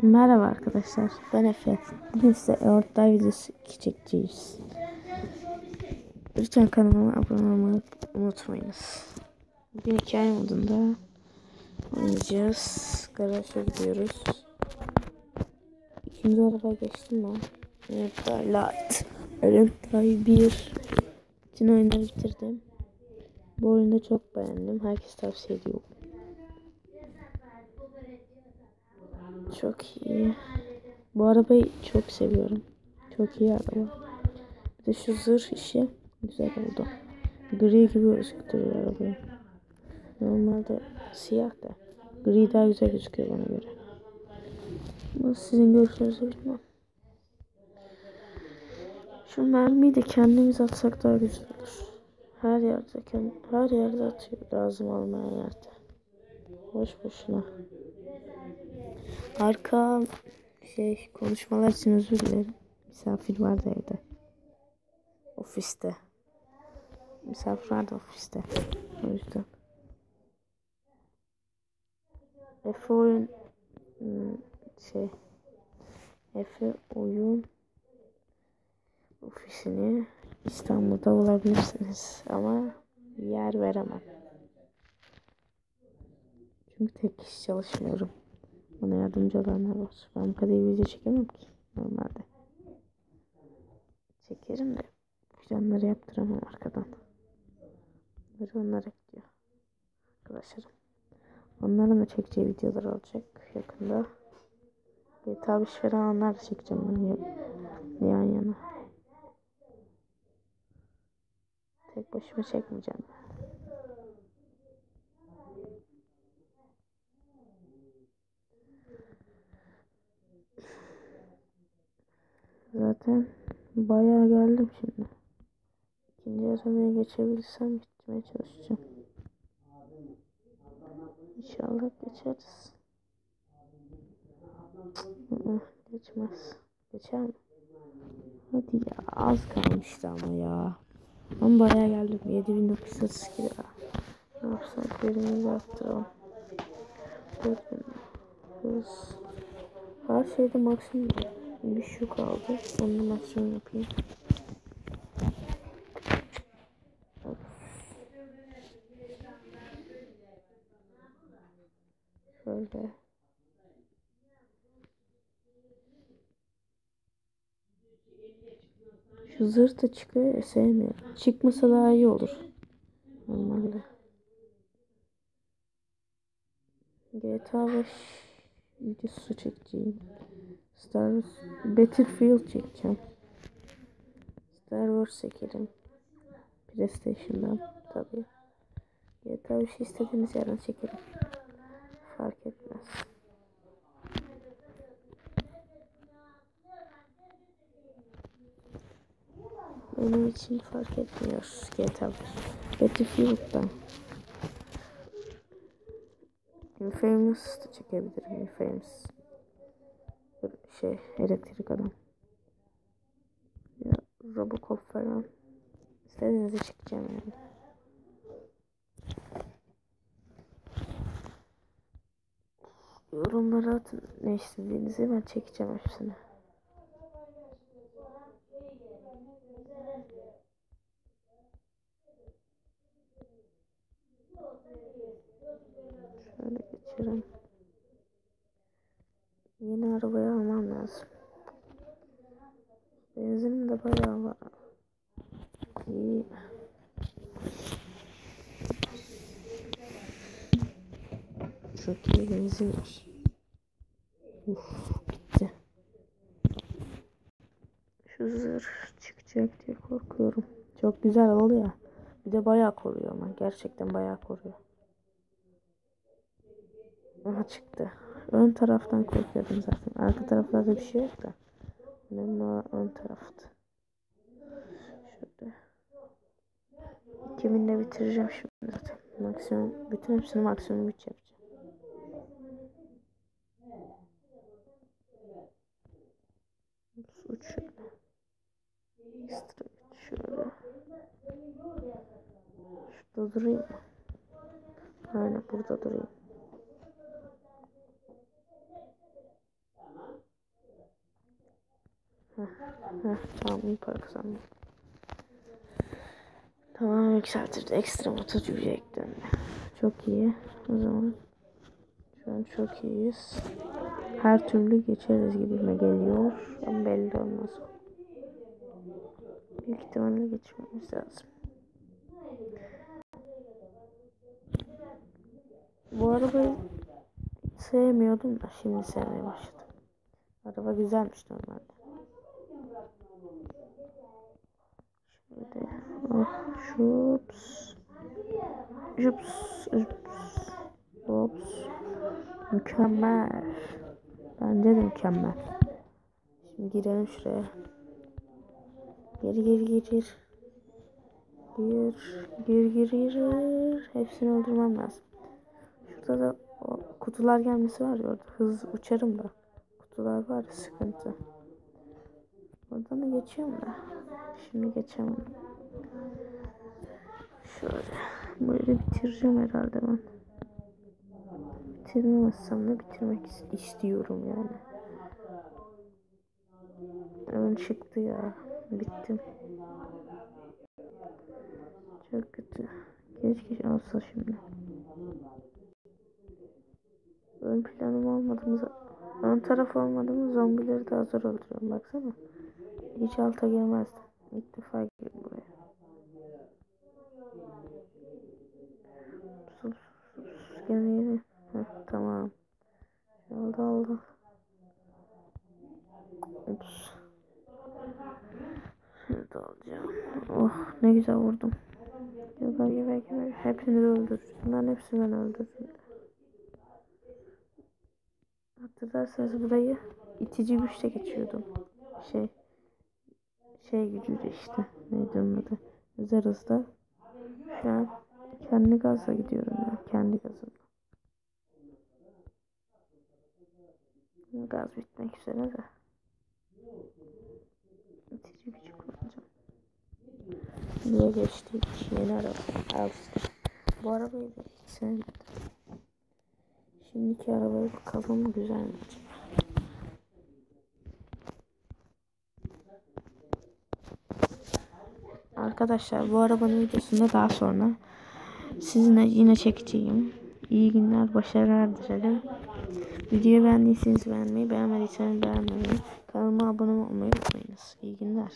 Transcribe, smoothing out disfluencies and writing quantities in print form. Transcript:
Merhaba arkadaşlar, ben Efe. Bugün size Earth videosu çekeceğiz. Lütfen kanalıma abone olmayı unutmayınız. Bugün hikaye modunda oynayacağız. Garaja gidiyoruz. İkinci arabaya geçtim ben. Earth 1. Bütün oyunları bitirdim. Bu oyunu da çok beğendim. Herkes tavsiye ediyor. Çok iyi. Bu arabayı çok seviyorum. Çok iyi araba. Bir de şu zırh işi güzel oldu. Gri gibi gözüküyor arabayı. Normalde siyah da. Gri daha güzel gözüküyor bana göre. Ama sizin görüşlerinizi bilmem. Şu mermiyi de kendimiz atsak daha güzel olur. Her yerde atıyor. Lazım olmayan yerde. Boş boşuna. Arka konuşmalar için özür dilerim. Misafir vardı evde. Ofiste. Misafir vardı ofiste. O yüzden. Efe oyun Efe oyun ofisini İstanbul'da bulabilirsiniz ama yer veremem. Çünkü tek kişi çalışmıyorum. Bana yardımcı olanlar var. Ben bu kadar iyi video çekemem ki normalde. Çekerim de planları yaptıramam arkadan. Onlar ekliyor. Arkadaşlarım. Onların da çekeceği videolar olacak yakında. GTA 5 falan onlar da çekeceğim ben yan yana. Tek başıma çekmeyeceğim. Zaten bayağı geldim şimdi. İkinci arabaya geçebilirsem gitmeye çalışacağım. İnşallah geçeriz. Geçmez. Geçer mi? Hadi ya, az kalmıştı ama ya. Ben bayağı geldim. 7932 lira. Ne yapsak, birimizi arttıralım. 4000. Her şeyde maksimum. Bir şu kaldı. Onu maksimum yapayım. Şöyle. Şu zırh da çıkıyor ya, sevmiyorum. Çıkmasa daha iyi olur. Normalde. GTA 5 videosu çekeceğim. Battlefield çekeceğim. Star Wars çekelim. PlayStation'dan tabii. GTA 5 istediğiniz yerden çekelim. Fark etmez. Benim için fark etmiyor GTA 5. Battlefield'dan. Infamous da çekebilirim. Infamous. Elektrik adam. Ya, Robocop falan. İstediğinizi çekeceğim yani. Yorumlara atın ne istediğinizi, ben çekeceğim hepsini. Şöyle geçelim. Yeni arabayı almam lazım. Benzinim de bayağı var. İyi. Çok iyi benzin var. Bitti. Şu zırh çıkacak diye korkuyorum. Çok güzel oldu ya. Bir de bayağı koruyor ama. Gerçekten bayağı koruyor. Aha çıktı. Ön taraftan korkuyordum zaten. Arka taraflarda bir şey yok da. Önemli olan ön taraftı. Şurada. 2000'de bitireceğim şimdi zaten. Maksimum, bütün hepsini maksimum 3 yapacağım. Uç şöyle. Ekstra şöyle. Şurada durayım mı? Aynen burada durayım. Tamam, iyi para kazandım. Tamam, yükseltirdi. Ekstra motor gücü eklendi. Çok iyi. O zaman şu an çok iyiyiz. Her türlü geçeriz gibime geliyor. Ama belli olmaz. Büyük ihtimalle geçmemiz lazım. Bu arabayı sevmiyordum da şimdi sevmeye başladım. Araba güzelmiş normalde. Şöyle. Şups. Şups. Şups. Mükemmel. Bence de mükemmel. Şimdi girelim şuraya. Gir. Hepsini öldürmem lazım. Şurada da o kutular gelmesi var ya, orada hızlı uçarım da. Kutular var, sıkıntı. Oradan da geçiyorum da. Şimdi geçemem. Şöyle. Böyle bitireceğim herhalde ben. Bitirmezsem de bitirmek istiyorum yani. Ön çıktı ya. Bittim. Çok kötü. Keşke olsa şimdi. Ön planım olmadı. Ön taraf olmadı mı zombileri de hazır öldürüyorum. Baksana. Hiç alta girmezdim. İlk defa girdim buraya. Sus. Gene. Tamam. Aldı. Ups. Şimdi alacağım. Oh, ne güzel vurdum. Geber. Hepsini öldür. Bunların hepsini ben öldürdüm. Hatırlarsanız burayı itici güçle geçiyordum. Şey gücüyle işte. Neydi onun adı? Özel hızda. Şu an kendi gazla gidiyorum ya. Kendi gazımla. Gaz bitmek üzere de. İtici gücü kullanacağım. Niye geçtik? Yeni araba. Al işte. Bu arabayı da hiç sevmedim. Şimdiki arabaya bakalım, güzel mi? Arkadaşlar, bu arabanın videosunda daha sonra sizinle yine çekeceğim. İyi günler, başarılar dilerim. Videoyu beğendiyseniz beğenmeyi, beğenmediyseniz beğenmeyi, kanalıma abone olmayı unutmayınız. İyi günler.